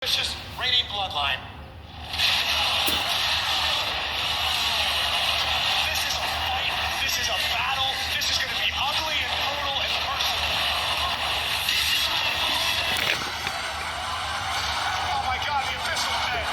Vicious, reigning bloodline. This is a fight. This is a battle. This is going to be ugly and brutal and personal. Oh my God, the official dead.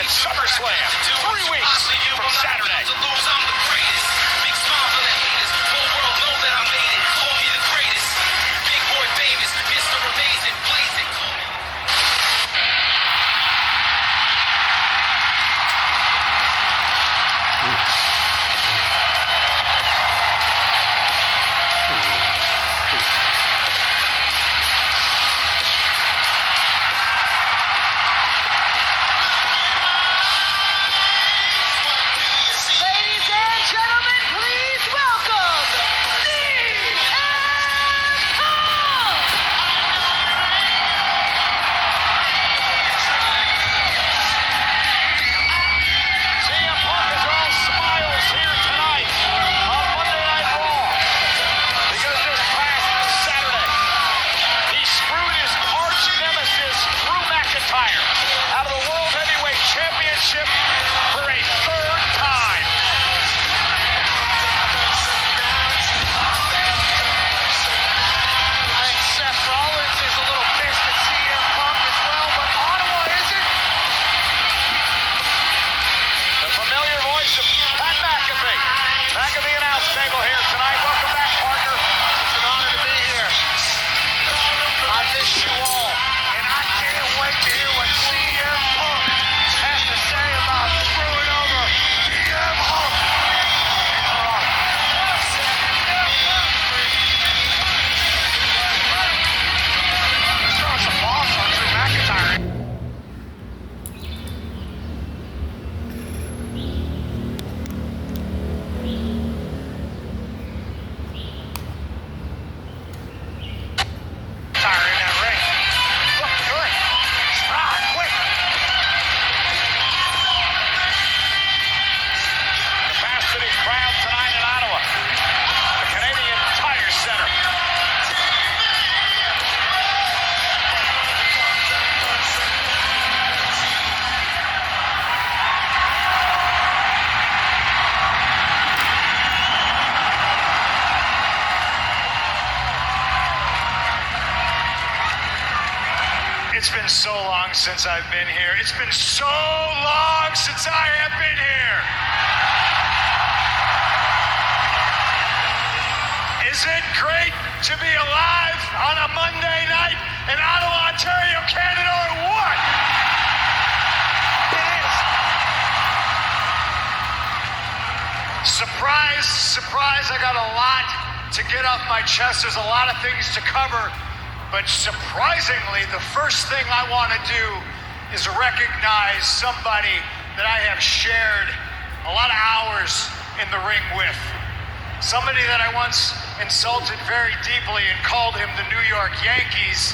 SummerSlam, 3 weeks from Saturday. Out of the World Heavyweight Championship for a third time. I think Seth Rollins is a little pissed at CM Punk as well, but Ottawa isn't. The familiar voice of Pat McAfee. McAfee announce table here tonight. Welcome back, partner. It's an honor to be here. I miss you all, and I can't wait to hear what CM Punk has to say about screwing over CM Punk and Rock. He's throwing some bombs on Drew McIntyre. It's been so long since I've been here. It's been so long since I have been here. Is it great to be alive on a Monday night in Ottawa, Ontario, Canada, or what? It is. Surprise, surprise, I got a lot to get off my chest. There's a lot of things to cover. But surprisingly, the first thing I want to do is recognize somebody that I have shared a lot of hours in the ring with. Somebody that I once insulted very deeply and called him the New York Yankees.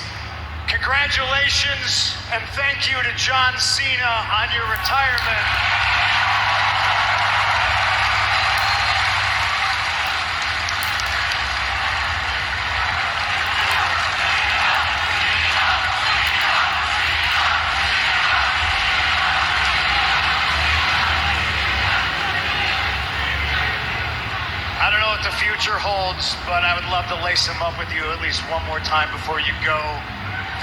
Congratulations and thank you to John Cena on your retirement. what the future holds, but I would love to lace him up with you at least one more time before you go.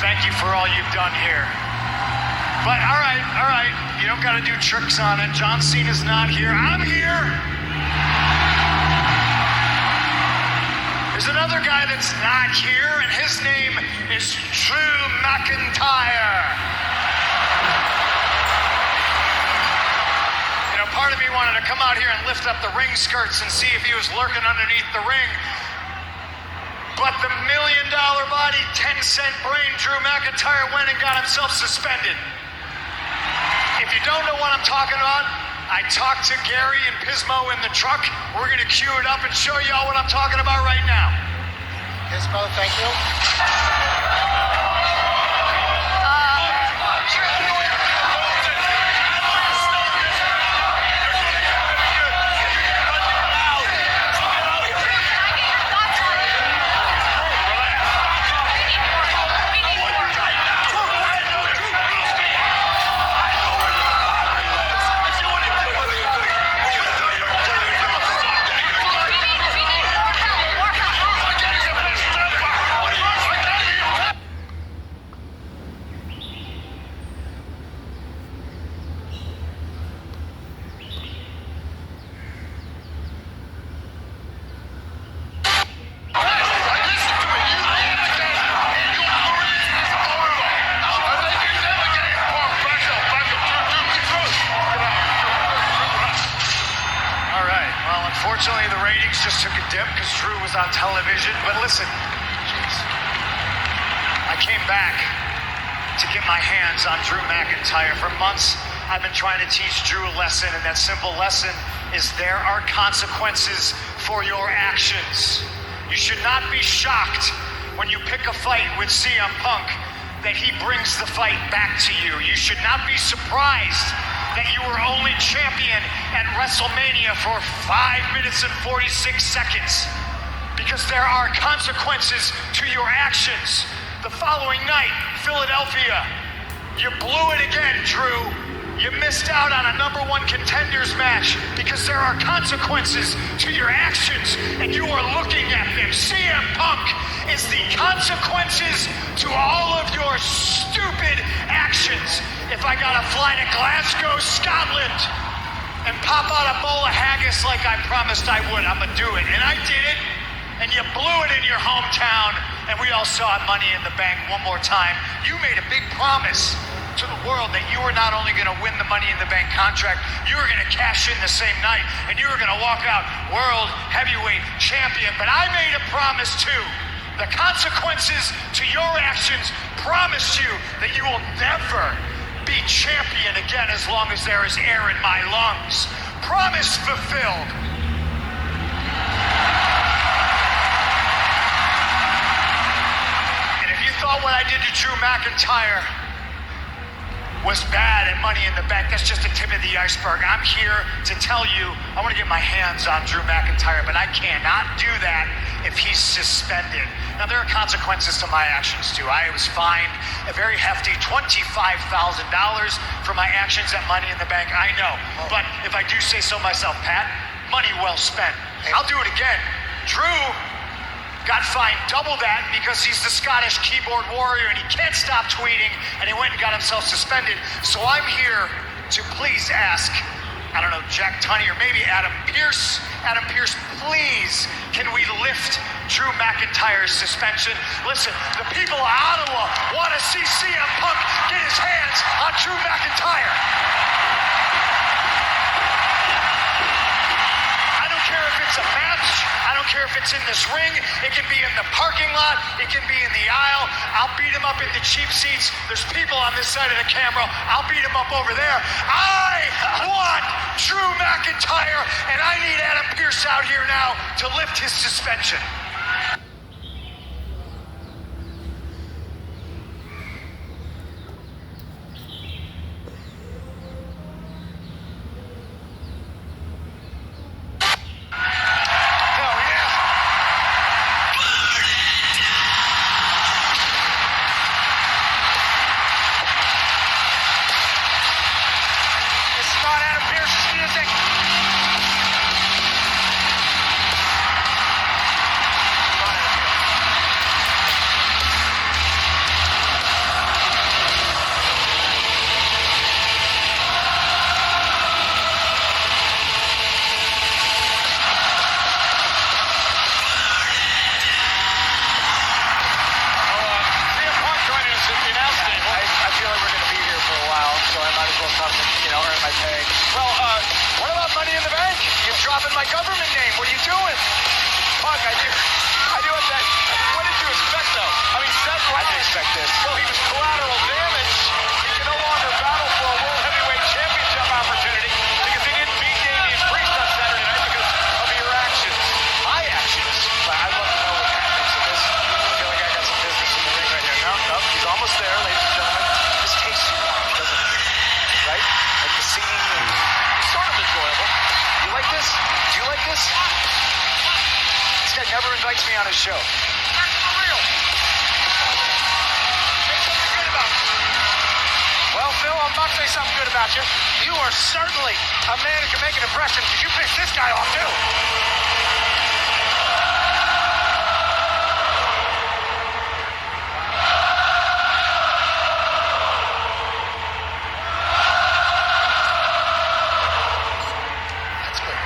Thank you for all you've done here. But all right, you don't got to do tricks on it. John Cena's not here. I'm here. There's another guy that's not here, and his name is Drew McIntyre. Part of me wanted to come out here and lift up the ring skirts and see if he was lurking underneath the ring. But the $1 million body, 10-cent brain Drew McIntyre went and got himself suspended. If you don't know what I'm talking about, I talked to Gary and Pismo in the truck. We're going to cue it up and show y'all what I'm talking about right now. Pismo, thank you. Unfortunately, the ratings just took a dip because Drew was on television. But listen, I came back to get my hands on Drew McIntyre. For months, I've been trying to teach Drew a lesson, and that simple lesson is there are consequences for your actions. You should not be shocked when you pick a fight with CM Punk that he brings the fight back to you. You should not be surprised that you were only champion at WrestleMania for 5 minutes and 46 seconds, because there are consequences to your actions. The following night, Philadelphia, you blew it again, Drew. You missed out on a #1 contenders match because there are consequences to your actions, and you are looking at them. CM Punk is the consequences to all of your stupid actions. If I gotta fly to Glasgow, Scotland, and pop out a bowl of haggis like I promised I would, I'm gonna do it. And I did it, and you blew it in your hometown, and we all saw it, Money in the Bank one more time. You made a big promise to the world that you were not only gonna win the Money in the Bank contract, you were gonna cash in the same night, and you were gonna walk out World Heavyweight Champion. But I made a promise too. The consequences to your actions promise you that you will never be champion again as long as there is air in my lungs. Promise fulfilled. And if you thought what I did to Drew McIntyre was bad at Money in the Bank, that's just the tip of the iceberg. I'm here to tell you, I want to get my hands on Drew McIntyre, but I cannot do that if he's suspended. Now, there are consequences to my actions, too. I was fined a very hefty $25,000 for my actions at Money in the Bank. I know, but if I do say so myself, Pat, money well spent. I'll do it again. Drew got fined double that because he's the Scottish keyboard warrior and he can't stop tweeting, and he went and got himself suspended. So I'm here to please ask, I don't know, Jack Tunney or maybe Adam Pearce. Adam Pearce, please, can we lift Drew McIntyre's suspension? Listen, the people of Ottawa want to see CM Punk get his hands on Drew McIntyre. I don't care if it's a match. I don't care if it's in this ring. It can be in the parking lot. It can be in the aisle. I'll beat him up in the cheap seats. There's people on this side of the camera. I'll beat him up over there. I want Drew McIntyre, and I need Adam Pearce out here now to lift his suspension. Hi, Tay. Well, what about Money in the Bank? You're dropping my government name. What are you doing? Punk, I do what that. What did you expect, though? I mean, Seth Rollins. I didn't expect this. Well, he was collateral damage. He can no longer battle for a World Heavyweight Championship opportunity because he didn't beat Damian Priest on Saturday night because of your actions. My actions. But I'd love to know what kind of thinks of this. I feel like I got some business in the ring right here. No, he's almost there, ladies and gentlemen. This tastes too much, doesn't it? Right? Like the singing and It's sort of enjoyable. You like this? Do you like this? This guy never invites me on his show. That's for real. Say something good about me. Well, Phil, I'm about to say something good about you. You are certainly a man who can make an impression because you pissed this guy off, too. that's good.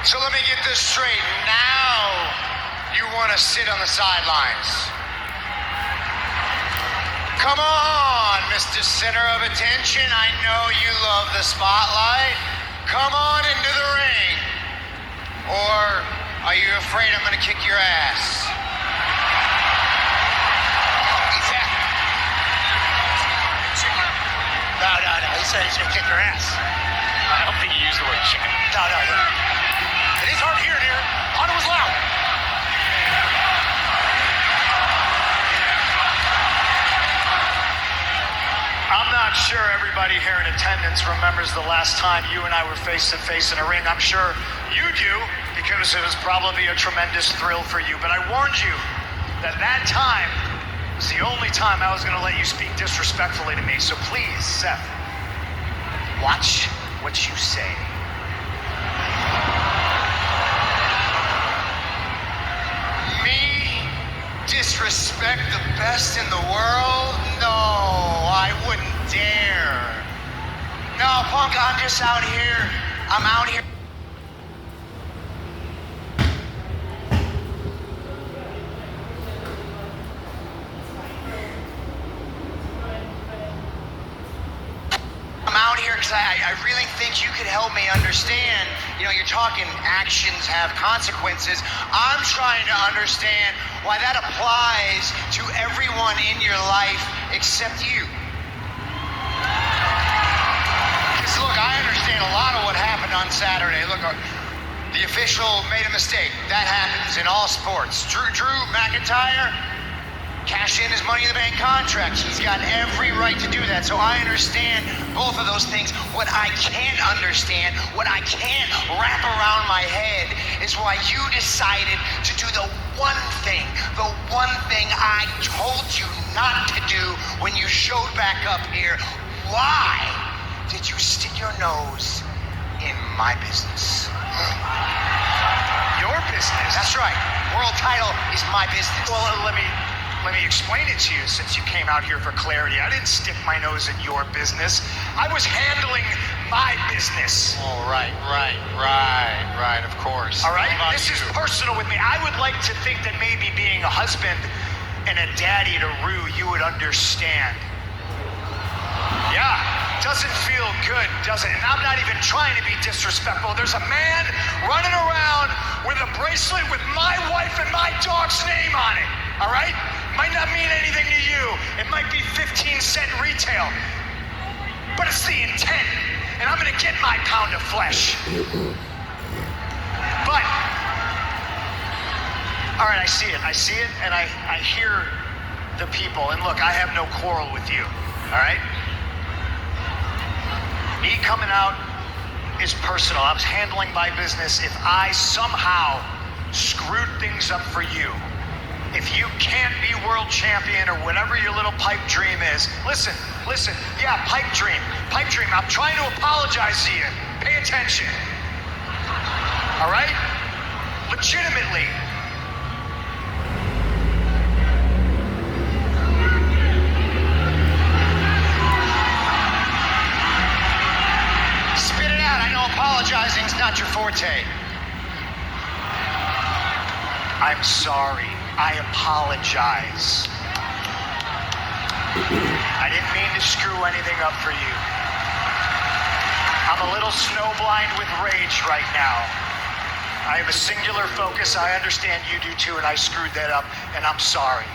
So let me get this straight. Now you want to sit on the sidelines. Come on, Mr. Center of Attention. I know you love the spotlight. Come on into the ring. Or are you afraid I'm going to kick your ass? Exactly. No. He said he's going to kick your ass. I don't think he used the word chicken. No. It is hard to hear in here. Auto was loud. I'm not sure everybody here in attendance remembers the last time you and I were face to face in a ring. I'm sure you do because it was probably a tremendous thrill for you. But I warned you that that time was the only time I was going to let you speak disrespectfully to me. So please, Seth, watch what you say. Me disrespect the best in the world? No, I wouldn't dare. No, Punk, I'm just out here. I'm out here. I'm out here because I really think you could help me understand. You know, you're talking actions have consequences. I'm trying to understand why that applies to everyone in your life except you. Because look, I understand a lot of what happened on Saturday. Look, the official made a mistake. That happens in all sports. Drew McIntyre cashed in his Money in the Bank contract. He's got every right to do that. So I understand both of those things. What I can't understand, what I can't wrap around my head is why you decided to do the one thing I told you not to do when you showed back up here. Why did you stick your nose in my business? Your business? That's right. World title is my business. Well, let me explain it to you since you came out here for clarity. I didn't stick my nose in your business. I was handling my business. Oh, right, of course. All right? This is personal with me. I would like to think that maybe being a husband and a daddy to Rue, you would understand. Yeah, doesn't feel good, does it? And I'm not even trying to be disrespectful. There's a man running around with a bracelet with my wife and my dog's name on it. All right? Might not mean anything to you. It might be 15-cent retail. But it's the intent. And I'm gonna get my pound of flesh. But, all right, I see it, and I hear the people. And look, I have no quarrel with you, all right? Me coming out is personal. I was handling my business. If I somehow screwed things up for you, if you can't be world champion or whatever your little pipe dream is, listen, yeah, pipe dream, I'm trying to apologize to you. Pay attention. All right? Legitimately. Spit it out. I know apologizing's not your forte. I'm sorry. I apologize. I I didn't mean to screw anything up for you. I'm a little snowblind with rage right now. I have a singular focus. I understand you do too, and I screwed that up, and I'm sorry.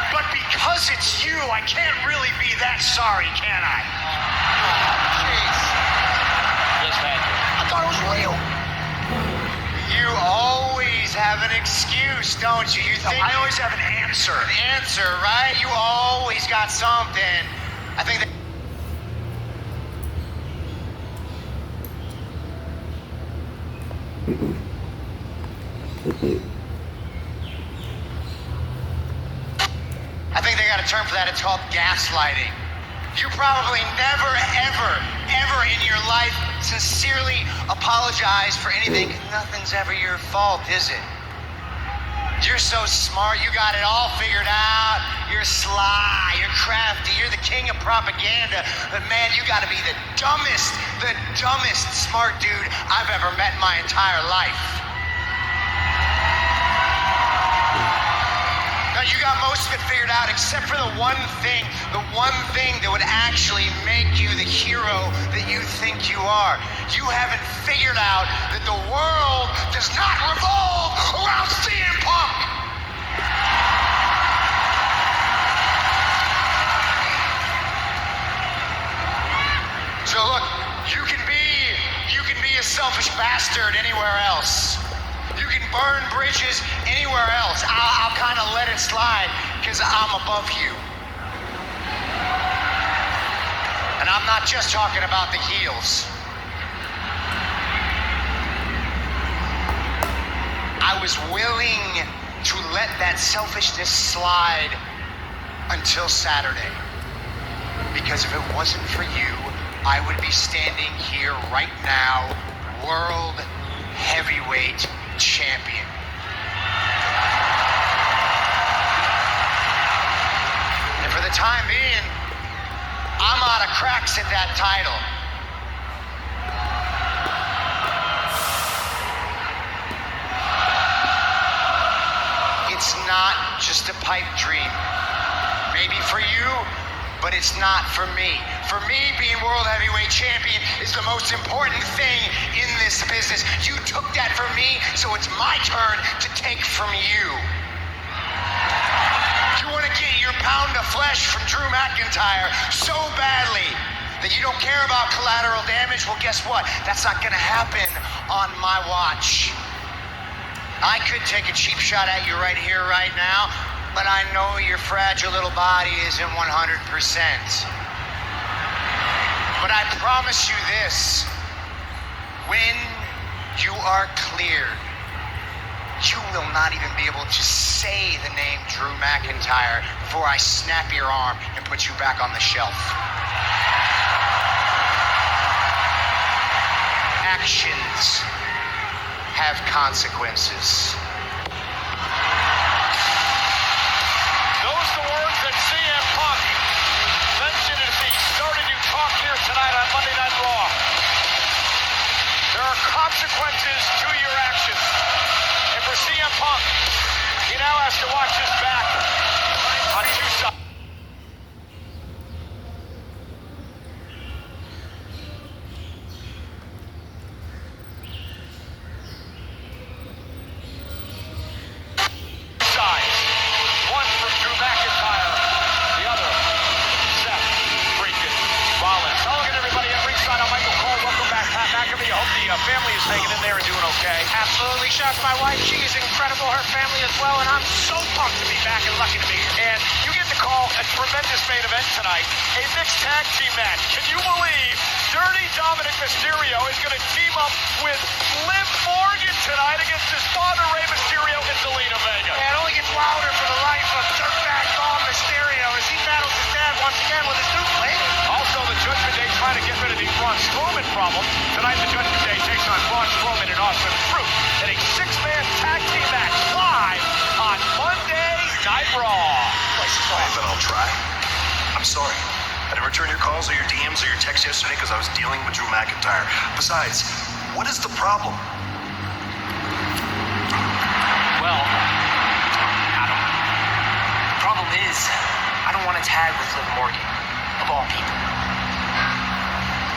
But because it's you, I can't really be that sorry, can I? Jeez. Just had to. I thought it was real. You always have an excuse, don't you? I always have an answer. An answer, right? You always got something. I think that... I think they got a term for that. It's called gaslighting. You probably never, ever in your life sincerely apologize for anything. Nothing's ever your fault, is it? You're so smart. You got it all figured out. You're sly. You're crafty. You're the king of propaganda. But man, you got to be the dumbest smart dude I've ever met in my entire life. Now, you got most of it figured out except for the one thing that would actually make you the hero that you think you are. You haven't figured out that the world does not revolve around CM Punk. So look, you can be a selfish bastard anywhere else. You can burn bridges anywhere else. I'll kind of let it slide because I'm above you. And I'm not just talking about the heels. I was willing to let that selfishness slide until Saturday. Because if it wasn't for you, I would be standing here right now, world heavyweight champion. And for the time being, I'm out of cracks at that title. It's not just a pipe dream. Maybe for you, but it's not for me. For me, being world heavyweight champion is the most important thing in this business. You took that from me, so it's my turn to take from you. You want to get your pound of flesh from Drew McIntyre so badly that you don't care about collateral damage? Well, guess what? That's not going to happen on my watch. I could take a cheap shot at you right here, right now, but I know your fragile little body isn't 100%. But I promise you this, when you are cleared, you will not even be able to say the name Drew McIntyre before I snap your arm and put you back on the shelf. Actions have consequences. Those are the words that CM Punk mentioned as he started to talk here tonight on Monday Night Raw. There are consequences to your actions. And for CM Punk, he now has to watch his back on two sides. One from Drew McIntyre, the other, Seth freaking Rollins. I'll look at everybody at ringside. I'm Michael Cole. Welcome back, Pat McAfee. I hope the family is hanging in there and doing okay. Absolutely shocked. My wife, she is incredible. Her family as well, and I'm so pumped to be back and lucky to be here. And you get to call a tremendous main event tonight, a mixed tag team match. Can you believe Dirty Dominic Mysterio is going to team up with Liv Morgan tonight against his father, Rey Mysterio, and Zelina Vega? And it only gets wilder for the life of dirtbag Dom Mysterio as he battles his dad once again with his new blade. Also, the Judgment Day trying to get rid of the Braun Strowman problem. Tonight, the Judgment Day takes on Braun Strowman and Austin Fruit in a six-man tag team match live on Monday Night Raw. But I'll try. I'm sorry. I didn't return your calls or your DMs or your texts yesterday because I was dealing with Drew McIntyre. Besides, what is the problem? Well, Adam, the problem I don't want to tag with Liv Morgan, of all people.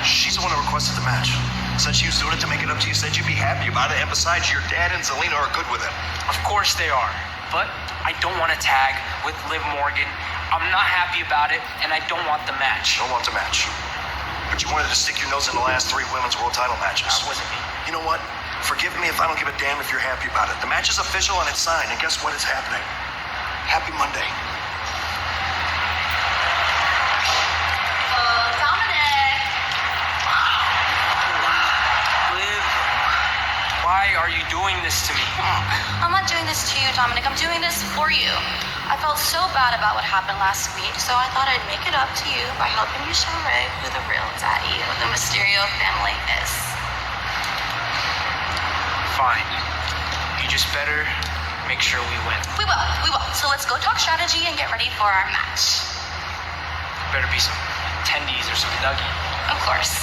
She's the one who requested the match. Said she was doing it to make it up to you. Said you'd be happy about it. And besides, your dad and Zelina are good with it. Of course they are, but I don't want to tag with Liv Morgan. I'm not happy about it, and I don't want the match. Don't want the match. But you wanted to stick your nose in the last 3 women's world title matches. That wasn't me. You know what? Forgive me if I don't give a damn if you're happy about it. The match is official and it's signed, and guess what? It's happening. Happy Monday. Dominic! Liv, why are you doing this to me? I'm not doing this to you, Dominic. I'm doing this for you. I felt so bad about what happened last week, so I thought I'd make it up to you by helping you show Ray who the real daddy of the Mysterio family is. Fine. You just better make sure we win. We will. So let's go talk strategy and get ready for our match. Better be some tendies or some nugget. Of course.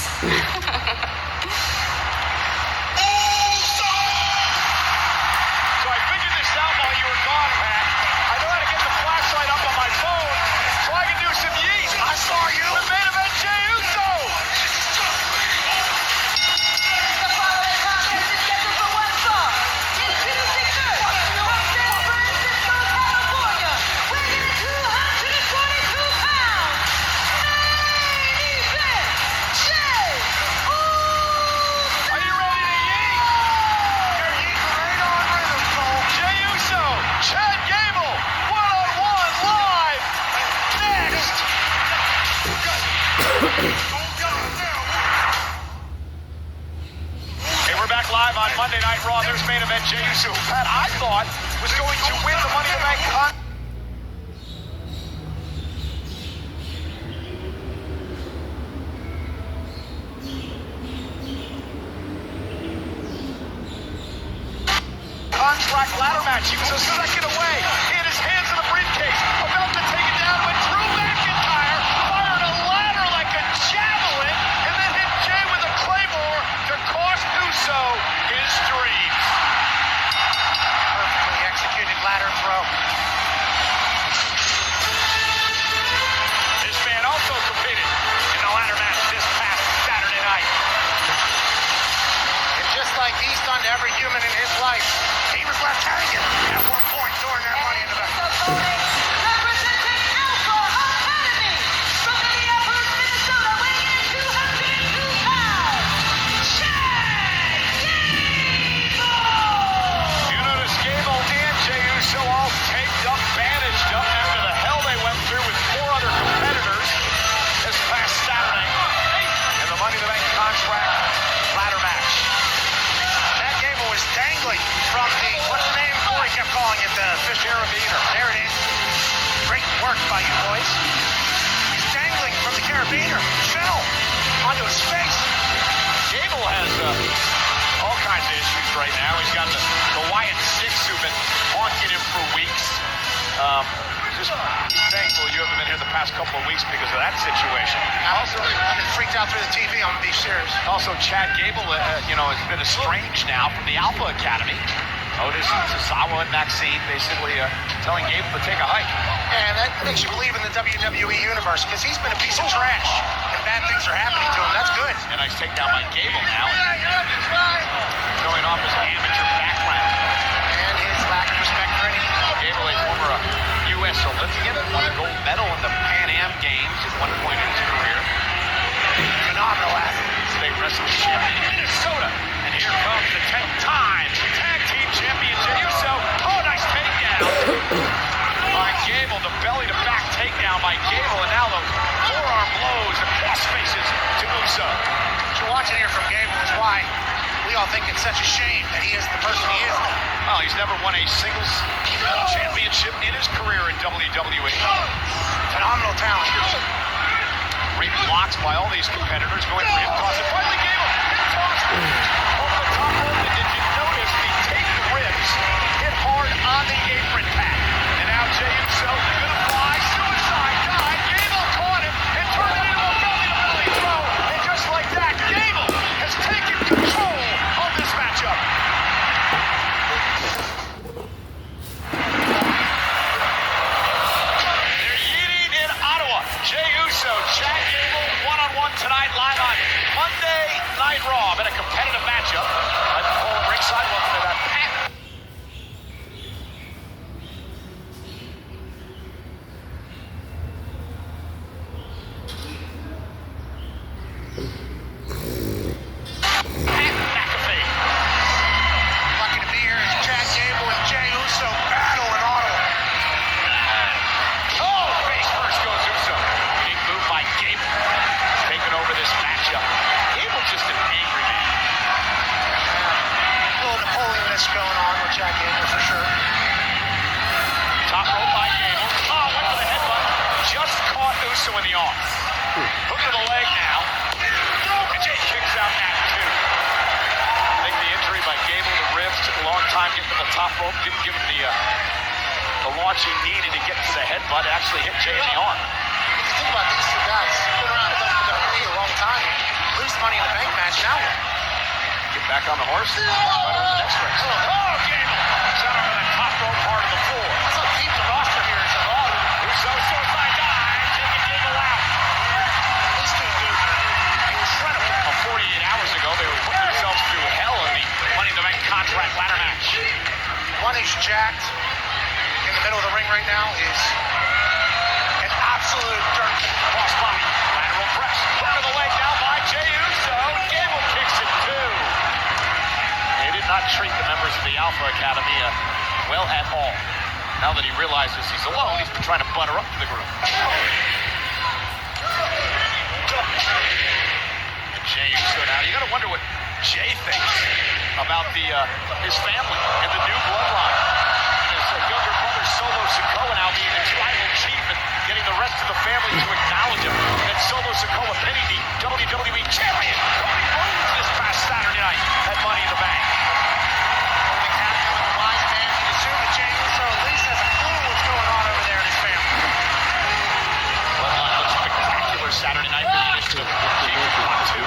So I figured this out while you were gone, Pat. I know how to get the flashlight up on my phone so I can do some yeet. I saw you. With main event Jey Uso. The following contest is scheduled for one fall. Introducing first, from San Francisco, California, weighing in at 242 pounds, main event, Jey Uso. Are you ready to yeet? You're eating right on rhythm, Cole. Jey Uso, Chad Gable, one-on-one live. Next. Hey, we're back live on Monday Night Raw. There's main event Jey Uso, who Pat I thought was going to win the Money in the Bank contract ladder match. He was a second away. He had his hands in the briefcase, about to take it down, but Drew McIntyre fired a ladder like a javelin and then hit Jey with a claymore to cost Uso his dreams. Perfectly executed ladder throw. This man also competed in the ladder match this past Saturday night. And just like he's done to every human in his life, he was left hanging at one point during that Money in the Bank. Representing Alpha Academy, from Minneapolis, Minnesota, weighing in at 202 pounds, Chad Gable. You notice Gable and Jey Uso all taped up, bandaged up after the hell they went through with 4 other competitors this past Saturday in the Money in the Bank contract ladder match. Chad Gable was dangling from the, what's the name? Corey kept calling it the fish carabiner. There it is. Great work by you boys. He's dangling from the carabiner. Fell onto his face. Gable has all kinds of issues right now. He's got the Wyatt Six who've been haunting him for weeks. Just thankful you haven't been here the past couple of weeks because of that situation. Also, I've been freaked out through the TV. I'm going to be serious. Also, Chad Gable, has been estranged now from the Alpha Academy. Otis, Tozawa, and Maxine basically telling Gable to take a hike. And that makes you believe in the WWE universe because he's been a piece of trash and bad things are happening to him. That's good. A nice takedown by Gable now. Showing off his amateur background. And his lack of respect for anything. Gable, a former U.S. Olympian, won a gold medal in the Pan Am Games at one point in his career. Phenomenal athlete. State wrestling champion in Minnesota. And here comes the 10-time tag team champion Jey Uso. Oh, nice takedown by Gable. The belly-to-back takedown by Gable. And now the forearm blows and cross faces to Uso. What you're watching here from Gable is why we all think it's such a shame that he is the person he is now. Well, he's never won a singles championship in his career in WWE. Phenomenal talent. Great blocks by all these competitors going for hip toss. And finally, Gable hip toss over the top rope. And did you notice the taped ribs hit hard on the apron pad? And now Jey Uso gonna fly suicide dive. Gable caught him and turned it into a belly-to-belly throw. And just like that, Gable has taken control of this matchup. There in the arm. Hook to the leg now. And Jay kicks out at 2. I think the injury by Gable to ribs took a long time getting to the top rope. Didn't give him the launch he needed to get to the headbutt. Actually hit Jay in the arm. If you think about these two guys, been around WWE a long time. Lose Money in the Bank match, now what? Get back on the horse. Right over the next race. Oh, Gable! Shot over the top rope part of the floor. That's how deep the roster here is at all. Uso suicide dive, taking Gable out. These two dudes are incredible. 48 hours ago, they were putting themselves through hell in the Money in the Bank contract ladder match. One is jacked in the middle of the ring right now is an absolute dirt Crossbody, lateral press. Hook to the leg now by Jey Uso. Gable kicks it 2. They did not treat the members of the Alpha Academy well at all. Now that he realizes he's alone, he's been trying to butter up to the group. And Jey Uso now, you gotta wonder what Jey thinks about his family and the new bloodline. His younger brother Solo Sikoa now being the tribal chief and getting the rest of the family to acknowledge him. And Solo Sikoa pinning the WWE champion Cody Rhodes this past Saturday night at Money in the Bank. holding happy with the wise man. You'd assume that Jey Uso at least has a clue what's going on over there in his family. Bloodline looked spectacular Saturday night. Jacob Fatu.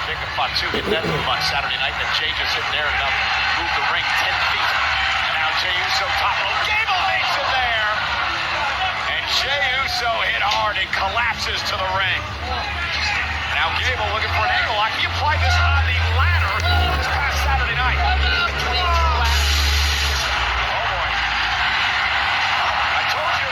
Jacob Fatu hit that move on Saturday night, and Jey just hit there and moved the ring 10 feet. And now Jey Uso top rope. Gable makes it there. And Jey Uso hit hard and collapses to the ring. Now Gable looking for an angle lock. He applied this on the ladder this past Saturday night. Between two ladders. Oh boy. I told you.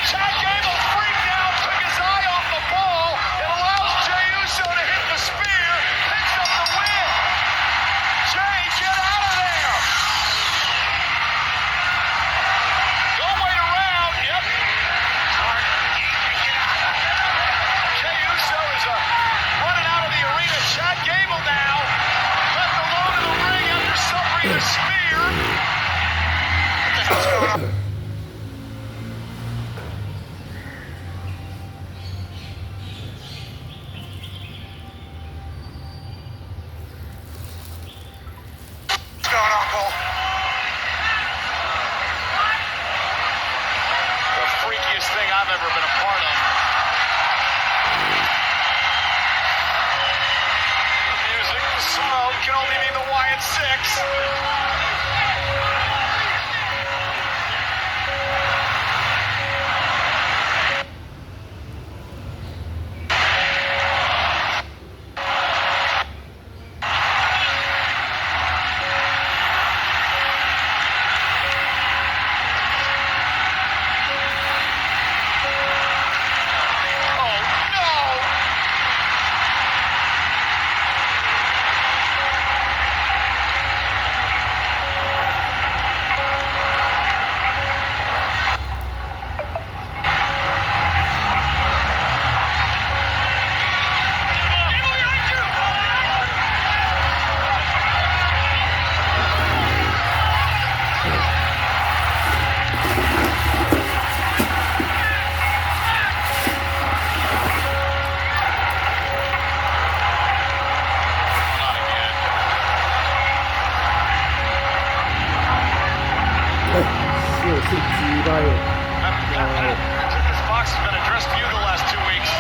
Chad Gable freaked out, took his eye off the ball. It allows Jey Uso to hit the spear, picks up the win. Jey, get out of there. Go wait around. Yep. Jey Uso is running out of the arena. Chad Gable now left alone in the ring after suffering a spear. What the hell's going on? What's going on, Cole? The freakiest thing I've ever been a part of. The music, the smoke can only mean the Wyatt Six. Oh no! Not again. This box has been addressed to you the last 2 weeks.